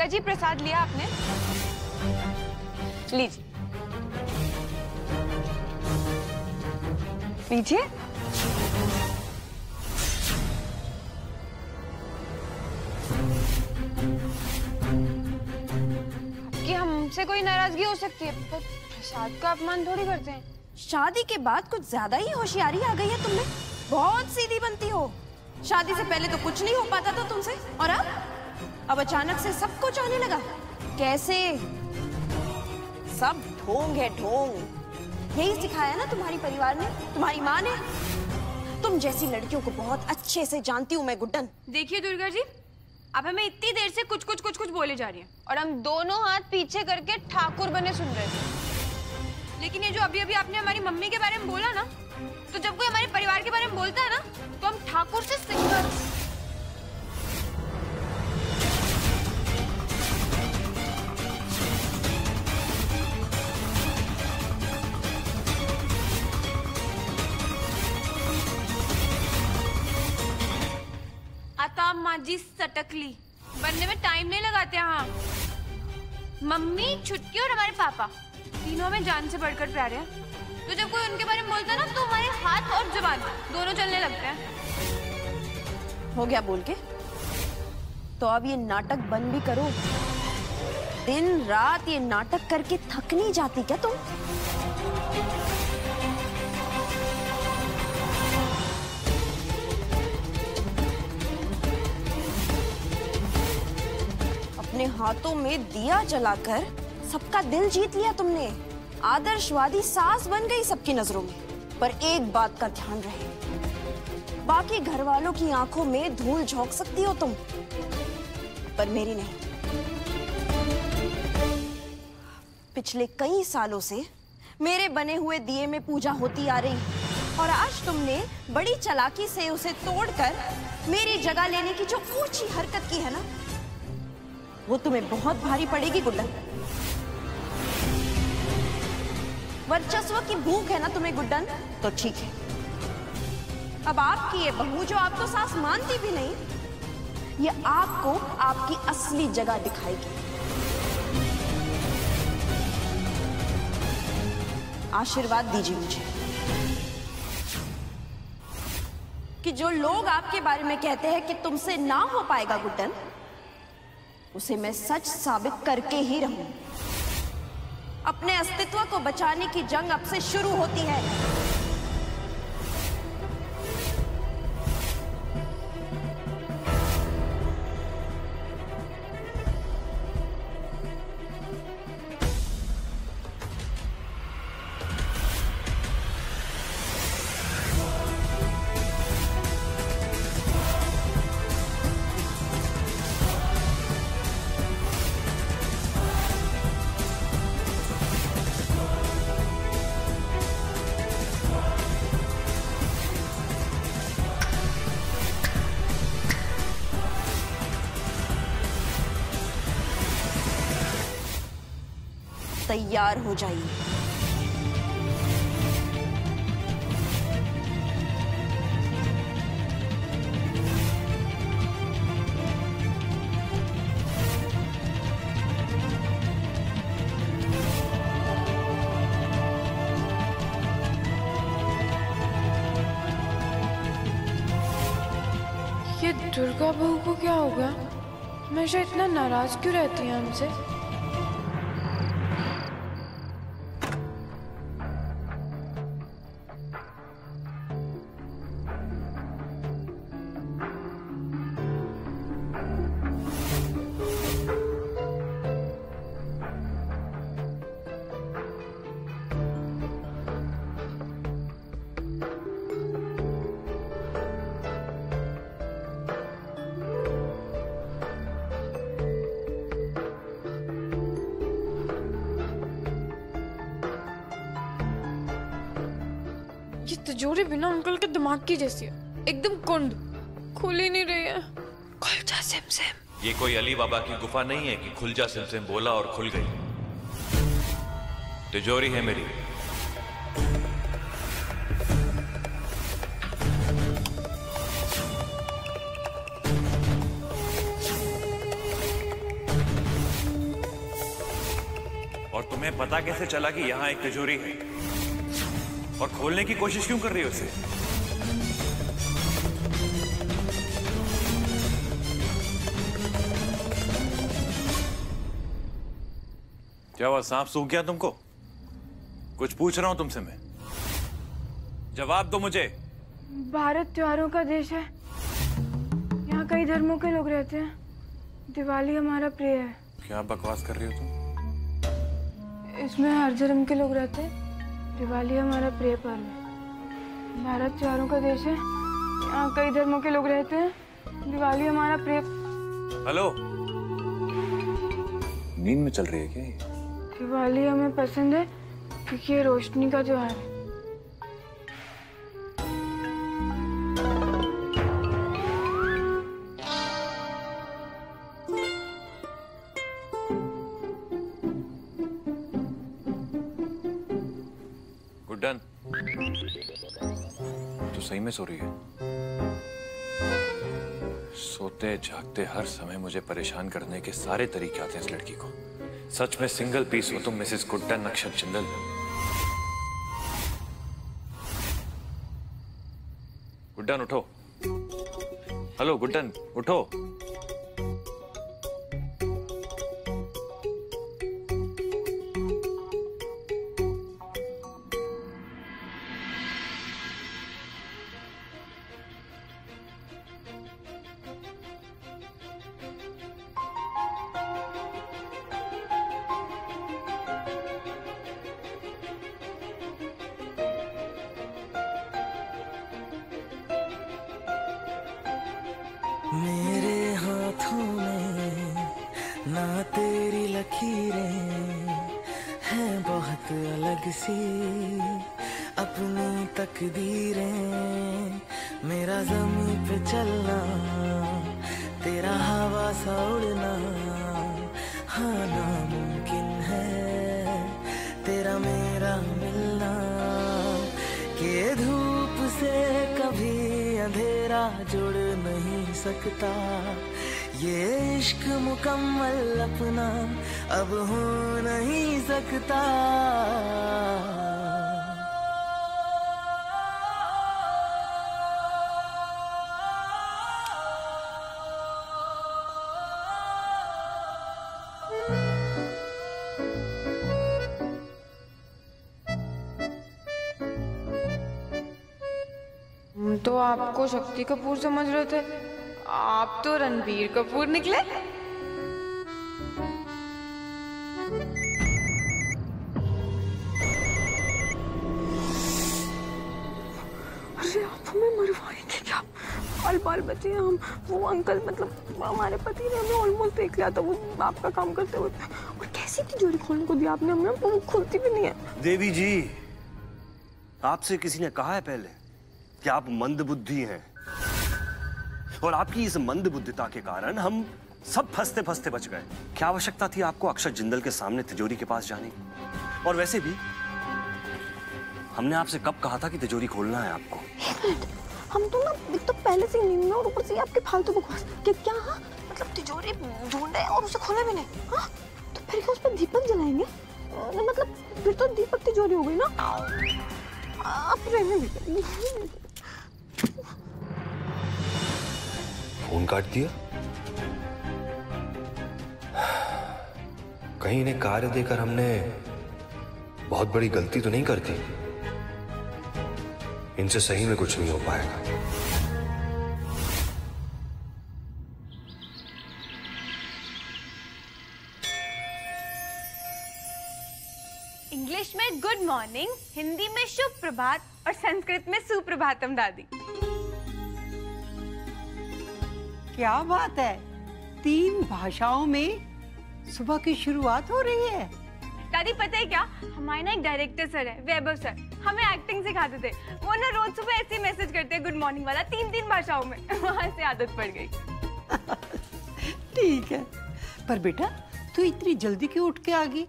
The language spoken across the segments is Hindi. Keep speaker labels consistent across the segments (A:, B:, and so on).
A: जी प्रसाद लिया आपने? लीजिए लीजिए। आपकी हमसे कोई नाराजगी हो सकती है, पर प्रसाद का अपमान थोड़ी करते हैं।
B: शादी के बाद कुछ ज्यादा ही होशियारी आ गई है तुम में। बहुत सीधी बनती हो। शादी से पहले तो कुछ नहीं हो पाता था तुमसे, और अब अचानक से सब कुछ आने लगा। कैसे? सब ढोंग है, ढोंग। यही सिखाया ना तुम्हारी परिवार ने, तुम्हारी माँ ने। तुम जैसी लड़कियों को बहुत अच्छे से जानती हूँ मैं गुड्डन।
A: देखिए दुर्गा जी, आप हमें इतनी देर से कुछ कुछ कुछ कुछ बोले जा रही हैं और हम दोनों हाथ पीछे करके ठाकुर बने सुन रहे थे। लेकिन ये जो अभी अभी आपने हमारी मम्मी के बारे में बोला ना, तो जब कोई हमारे परिवार के बारे में बोलता है ना, तो हम ठाकुर से सीखकर आता माजी सटकली बनने में टाइम नहीं लगाते। हाँ, मम्मी, छुटकी और हमारे पापा तीनों में जान से बढ़कर प्यारे हैं। तो जब कोई उनके बारे में बोलता है ना, तो हमारे हाथ और जुबान दोनों चलने लगते हैं।
B: हो गया बोल के? तो अब ये नाटक बंद भी करो। दिन रात ये नाटक करके थक नहीं जाती क्या तुम? अपने हाथों में दिया जलाकर सबका दिल जीत लिया तुमने। आदर्शवादी सास बन गई सबकी नजरों में। पर एक बात का ध्यान रहे, बाकी घर वालों की आंखों में धूल झोंक सकती हो तुम, पर मेरी नहीं। पिछले कई सालों से मेरे बने हुए दिए में पूजा होती आ रही, और आज तुमने बड़ी चालाकी से उसे तोड़कर मेरी जगह लेने की जो ऊंची हरकत की है ना, वो तुम्हें बहुत भारी पड़ेगी गुड्डन। वर्चस्व की भूख है ना तुम्हें गुड्डन, तो ठीक है। अब आपकी ये बहू, जो आप तो सास मानती भी नहीं, ये आपको आपकी असली जगह दिखाएगी। आशीर्वाद दीजिए मुझे कि जो लोग आपके बारे में कहते हैं कि तुमसे ना हो पाएगा गुड्डन, उसे मैं सच साबित करके ही रहूं। अपने अस्तित्व को बचाने की जंग अब से शुरू होती है। तैयार हो जाइए।
A: ये दुर्गा बहू को क्या हो गया? हमेशा इतना नाराज क्यों रहती है हमसे? ये तिजोरी बिना अंकल के दिमाग की जैसी है, एकदम कुंड, खुल ही नहीं रही है। खुल जा सिमसिम।
C: ये कोई अली बाबा की गुफा नहीं है कि खुल जा सिमसिम बोला और खुल गई। तिजोरी है मेरी। पता कैसे चला कि यहाँ एक तिजोरी है? और खोलने की कोशिश क्यों कर रही हो उसे? क्या हुआ, सांप सूख गया तुमको? कुछ पूछ रहा हूं तुमसे मैं, जवाब दो मुझे।
A: भारत त्योहारों का देश है, यहाँ कई धर्मों के लोग रहते हैं। दिवाली हमारा प्रिय है।
C: क्या बकवास कर रही हो तुम?
A: इसमें हर धर्म के लोग रहते हैं। दिवाली हमारा प्रिय पर्व है। भारत त्योहारों का देश है, यहाँ कई धर्मों के लोग रहते हैं। दिवाली हमारा प्रिय।
C: हेलो, नींद में चल रही है क्या ये?
A: दिवाली हमें पसंद है क्योंकि ये रोशनी का त्योहार है।
C: गुड्डन, तो सही में सो रही है? सोते जागते हर समय मुझे परेशान करने के सारे तरीके आते हैं इस लड़की को। सच में सिंगल पीस हो तुम मिसेस गुड्डन अक्षर जिंदल। गुड्डन उठो। हेलो गुड्डन, उठो।
D: मेरे हाथों में ना तेरी लकीरें हैं बहुत अलग सी अपनी तकदीरें। मेरा ज़मीन पे चलना, तेरा हवा सा उड़ना, हाँ नामुमकिन है तेरा मेरा मिलना। कि धूप से कभी अंधेरा जुड़ नहीं सकता, ये इश्क मुकम्मल अपना अब हो नहीं सकता।
A: तो आपको शक्ति कपूर समझ रहे थे, आप तो रणबीर कपूर निकले।
B: अरे आप हमें मरवाएंगे क्या? बाल बाल बचे हैं हम। वो अंकल मतलब हमारे पति ने हमें ऑलमोस्ट देख लिया था वो आपका काम करते हुए। और कैसी तिजोरी खोलने को दिया आपने हमें? वो खुलती भी नहीं है।
E: देवी जी, आपसे किसी ने कहा है पहले कि आप मंदबुद्धि हैं, और आपकी इस मंदबुद्धिता के कारण हम सब फंसते फंसते बच गए। क्या आवश्यकता थी आपको अक्षर जिंदल के सामने तिजोरी के पास जाने की? और वैसे भी हमने आपसे कब कहा था कि तिजोरी खोलना है आपको?
B: हम तो ना एक तो पहले से नींद में और ऊपर से आपके फालतू बकवास कि क्या? हाँ मतलब तिजोरी ढूंढे और उसे खोला भी नहीं। हाँ तो फिर क्या उस पर दीपक जलाएंगे? मतलब फिर तो दीपक तिजोरी हो गई ना। आप रहने दीजिए।
F: फोन काट दिया। कहीं इन्हें कार्य देकर हमने बहुत बड़ी गलती तो नहीं कर दी? इनसे सही में कुछ नहीं हो पाएगा।
A: इंग्लिश में गुड मॉर्निंग, हिंदी में शुभ प्रभात और संस्कृत में सुप्रभातम दादी।
G: क्या बात है, 3 भाषाओं में सुबह की शुरुआत हो रही है।
A: दादी पता है क्या, हमारे ना एक डायरेक्टर सर है, वैभव सर, हमें एक्टिंग सिखाते थे। वो ना रोज सुबह ऐसे मैसेज करते हैं गुड मॉर्निंग वाला 3 भाषाओं में। वहां से आदत पड़ गई।
G: ठीक है, पर बेटा तू इतनी जल्दी क्यों उठ के आ गई?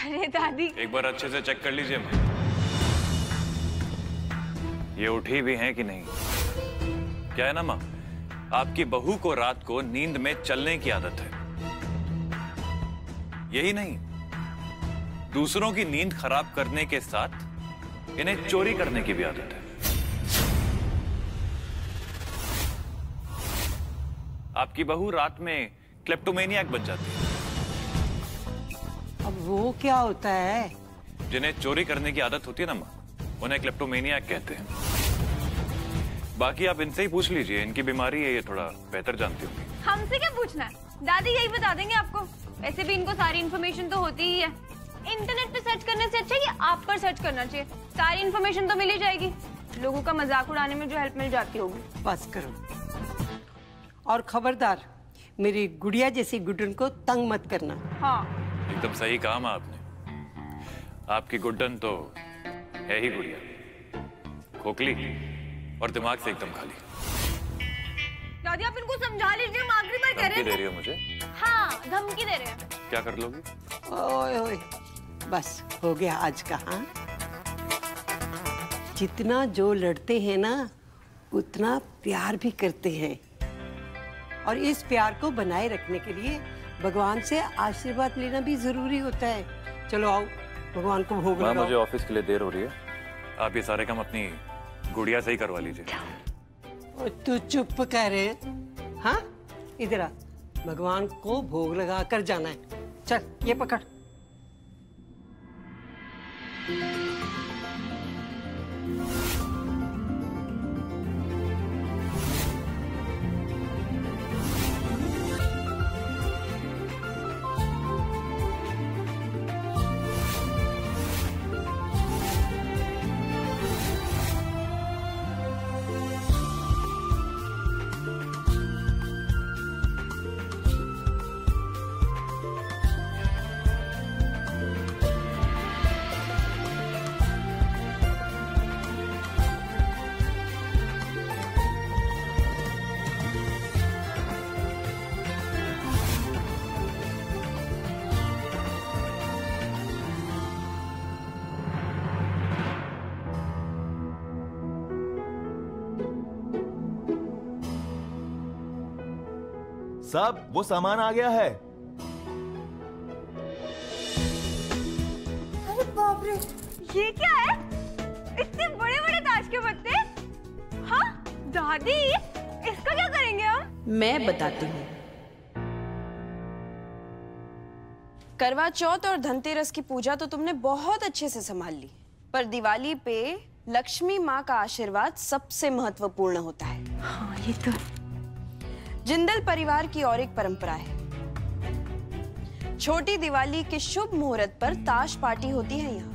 A: अरे दादी,
C: एक बार अच्छे से चेक कर लीजिए माँ, ये उठी भी हैं कि नहीं। क्या है ना माँ, आपकी बहू को रात को नींद में चलने की आदत है। यही नहीं, दूसरों की नींद खराब करने के साथ इन्हें चोरी करने की भी आदत है। आपकी बहू रात में क्लेप्टोमेनियक बन जाती है।
G: अब वो क्या होता है?
C: जिन्हें चोरी करने की आदत होती है ना माँ, उन्हें क्लेप्टोमेनियक कहते हैं। बाकी आप इनसे ही पूछ लीजिए, इनकी बीमारी है, ये थोड़ा बेहतर जानती होंगी।
A: हमसे क्या पूछना है, दादी यही बता देंगे आपको। वैसे भी इनको सारी इन्फॉर्मेशन तो होती ही है। इंटरनेट पे सर्च करने से अच्छा ये आप पर सर्च करना चाहिए, सारी इन्फॉर्मेशन तो मिल ही जाएगी। लोगों का मजाक उड़ाने में जो हेल्प मिल जाती होगी।
G: बस करो, और खबरदार मेरी गुड़िया जैसी गुड्डन को तंग मत करना।
A: हाँ
C: एकदम सही कहा माँ आपने। आपकी गुड्डन तो है ही गुड़िया, खोखली और दिमाग से एकदम खाली।
A: दादी आप इनको समझा लीजिए, हम आखिरी बार कह रहे हैं।
C: धमकी दे रही हो मुझे?
A: हाँ धमकी दे रहे हैं।
C: क्या कर लोगी?
G: ओए ओए, बस हो गया आज का। हाँ, जितना जो लड़ते हैं ना उतना प्यार भी करते हैं, और इस प्यार को बनाए रखने के लिए भगवान से आशीर्वाद लेना भी जरूरी होता है। चलो आओ, भगवान को भोग लगाओ।
C: मुझे ऑफिस के लिए देर हो रही है, आप ये सारे काम अपनी गुड़िया से ही करवा लीजिए।
G: तू चुप कर। हाँ इधर आ, भगवान को भोग लगा कर जाना है। चल ये पकड़।
H: साहब वो सामान आ गया है।
A: अरे बाप रे, ये क्या है? इतने बड़े बड़े ताश के पत्ते। हाँ दादी, इसका क्या करेंगे हम?
B: मैं बताती हूँ। करवा चौथ और धनतेरस की पूजा तो तुमने बहुत अच्छे से संभाल ली, पर दिवाली पे लक्ष्मी माँ का आशीर्वाद सबसे महत्वपूर्ण होता है।
A: हाँ ये तो
B: जिंदल परिवार की और एक परंपरा है, छोटी दिवाली के शुभ मुहूर्त पर ताश पार्टी होती है यहाँ।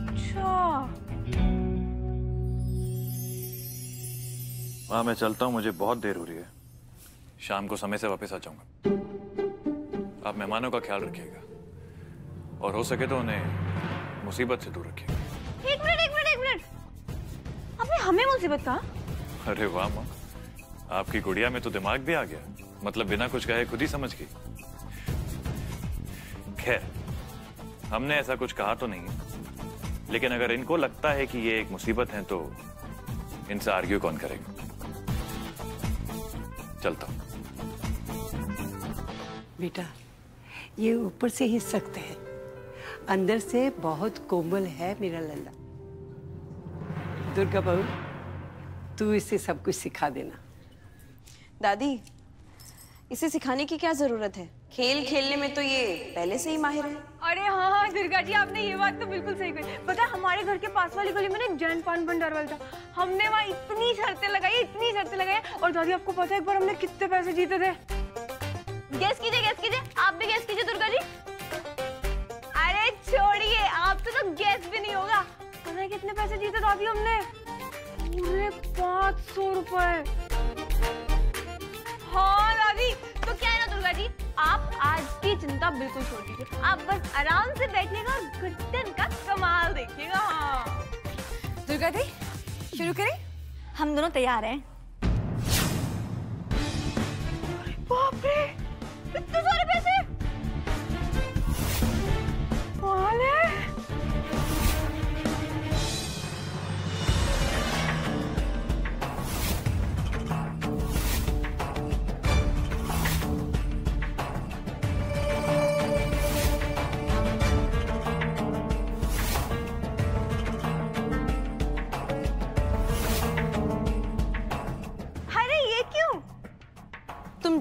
A: अच्छा।
C: हाँ मैं चलता हूँ, मुझे बहुत देर हो रही है। शाम को समय से वापस आ जाऊंगा। आप मेहमानों का ख्याल रखिएगा और हो सके तो उन्हें मुसीबत से दूर रखिएगा।
A: एक मिनट, आपने हमें मुसीबत कहा?
C: अरे वाह माँ, आपकी गुड़िया में तो दिमाग भी आ गया, मतलब बिना कुछ कहे खुद ही समझ गई। खैर हमने ऐसा कुछ कहा तो नहीं है, लेकिन अगर इनको लगता है कि ये एक मुसीबत है तो इनसे आर्ग्यू कौन करेगा। चलता हूं।
G: बेटा ये ऊपर से ही सख्त है, अंदर से बहुत कोमल है मेरा लल्ला। दुर्गा बहू तू इसे सब कुछ सिखा देना।
B: दादी, इसे सिखाने की क्या जरूरत है? खेल खेलने में तो ये पहले से ही माहिर है।
A: अरे हाँ दुर्गा जी, आपने ये बात तो बिल्कुल सही कही। पता है हमारे घर के पास वाली गली में ना एक जैन पान भंडार वाला था, हमने वहाँ इतनी शर्तें लगाई। और दादी आपको पता है एक बार हमने कितने पैसे जीते थे? गेस कीजिए, आप भी गेस कीजिए दुर्गा जी। अरे छोड़िए, आपसे तो गेस भी नहीं होगा। पता है कितने पैसे जीते दादी हमने? पूरे 500 रुपए। हाँ दादी, तो क्या है ना दुर्गा जी, आप आज की चिंता बिल्कुल छोड़ दीजिए, आप बस आराम से बैठिएगा और गुड्डन का कमाल देखिएगा। हाँ
I: दुर्गा दी, शुरू करें? हम दोनों तैयार हैं।
A: बाप रे, इतने सारे पैसे! कमाल है।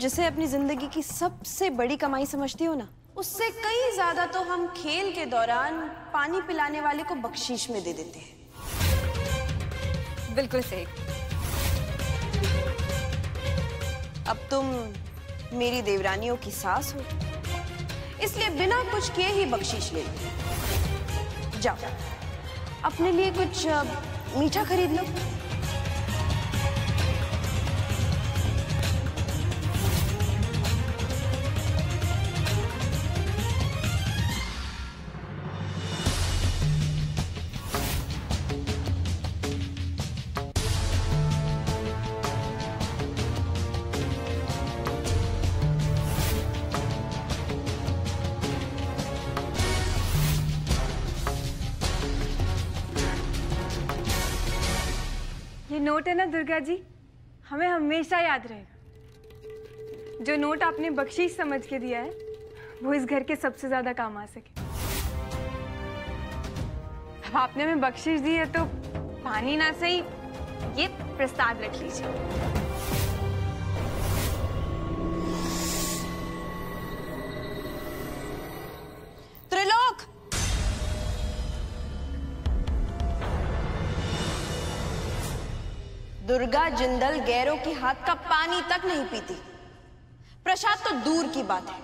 B: जिसे अपनी जिंदगी की सबसे बड़ी कमाई समझती हो ना, उससे कई ज्यादा तो हम खेल के दौरान पानी पिलाने वाले को बख्शीश में दे देते हैं।
I: बिल्कुल सही।
B: अब तुम मेरी देवरानियों की सास हो, इसलिए बिना कुछ किए ही बख्शीश ले लो। जाओ अपने लिए कुछ मीठा खरीद लो।
A: ये नोट है ना दुर्गा जी, हमें हमेशा याद रहेगा। जो नोट आपने बख्शीश समझ के दिया है वो इस घर के सबसे ज्यादा काम आ सके। अब आपने हमें बख्शीश दी है तो पानी ना सही, ये प्रसाद रख लीजिए।
B: त्रिलोक, दुर्गा जिंदल गैरों के हाथ का पानी तक नहीं पीती, प्रसाद तो दूर की बात है।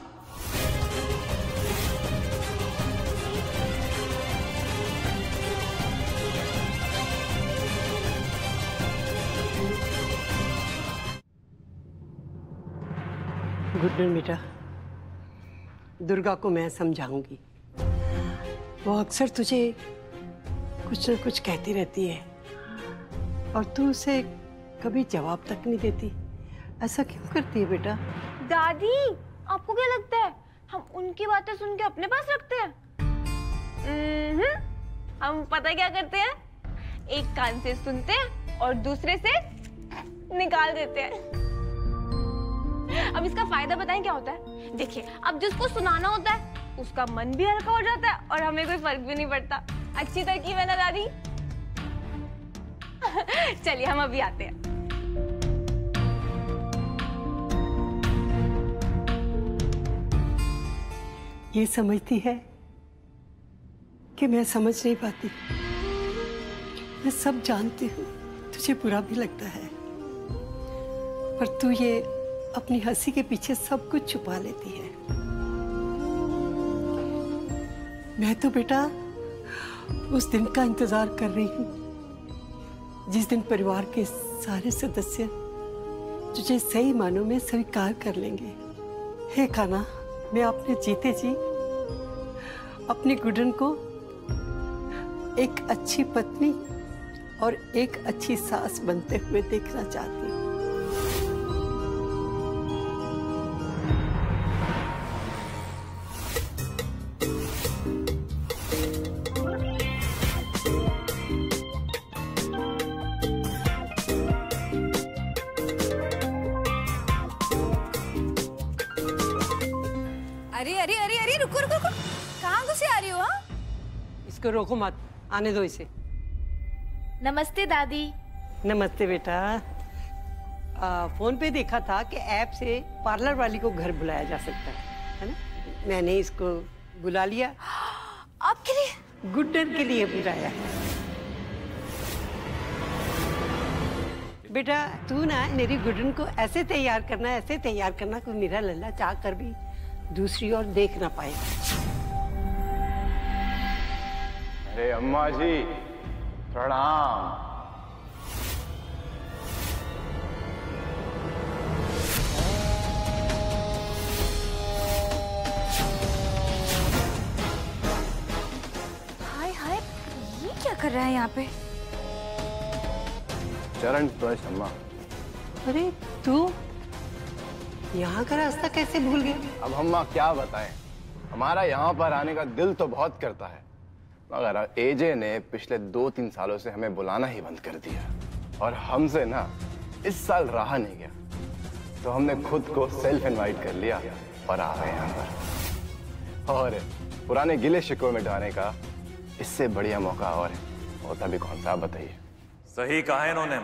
G: गुड्डन बेटा, दुर्गा को मैं समझाऊंगी। वो अक्सर तुझे कुछ न कुछ कहती रहती है और तू उसे कभी जवाब तक नहीं देती। ऐसा क्यों करती है बेटा?
A: दादी, आपको क्या लगता है हम उनकी बातें सुन के अपने पास रखते हैं? हम पता क्या करते हैं, एक कान से सुनते हैं और दूसरे से निकाल देते हैं। अब इसका फायदा बताएं क्या होता है? देखिए, अब जिसको सुनाना होता है उसका मन भी हल्का हो जाता है और हमें कोई फर्क भी नहीं पड़ता। अच्छी तरकीब है ना दादी? चलिए हम अभी आते हैं।
G: ये समझती है कि मैं समझ नहीं पाती। मैं सब जानती हूँ, तुझे बुरा भी लगता है, पर तू ये अपनी हंसी के पीछे सब कुछ छुपा लेती है। मैं तो बेटा उस दिन का इंतजार कर रही हूँ जिस दिन परिवार के सारे सदस्य तुझे सही मानों में स्वीकार कर लेंगे। हे कान्हा, मैं अपने जीते जी अपनी गुडन को एक अच्छी पत्नी और एक अच्छी सास बनते हुए देखना चाहती हूँ।
I: अरे रुको रुको रुको, कहाँ घुसे आ रही हो? हाँ,
G: इसको रोको मत, आने दो इसे।
A: नमस्ते दादी।
G: नमस्ते बेटा। फोन पे देखा था कि ऐप से पार्लर वाली को घर बुलाया जा सकता है ना? मैंने इसको बुला लिया।
I: आपके लिए?
G: गुड्डन के लिए बुलाया। बेटा तू ना मेरी गुड्डन को ऐसे तैयार करना कोई मेरा लल्ला चाह कर भी दूसरी ओर देख ना पाए।
H: अरे अम्मा जी प्रणाम।
I: हाय हाय, ये क्या कर रहा है यहाँ पे?
H: चरण स्पर्श अम्मा।
G: अरे तू यहाँ का रास्ता कैसे भूल गया?
H: अब अम्मा क्या बताएं, हमारा यहाँ पर आने का दिल तो बहुत करता है, मगर एजे ने पिछले 2-3 सालों से हमें बुलाना ही बंद कर दिया और हमसे ना इस साल रहा नहीं गया, तो हमने खुद को सेल्फ इनवाइट कर लिया और आ गए यहाँ पर। और पुराने गिले शिकवे में डालने का इससे बढ़िया मौका और होता भी कौन सा, आप बताइए।
C: सही कहा है इन्होंने।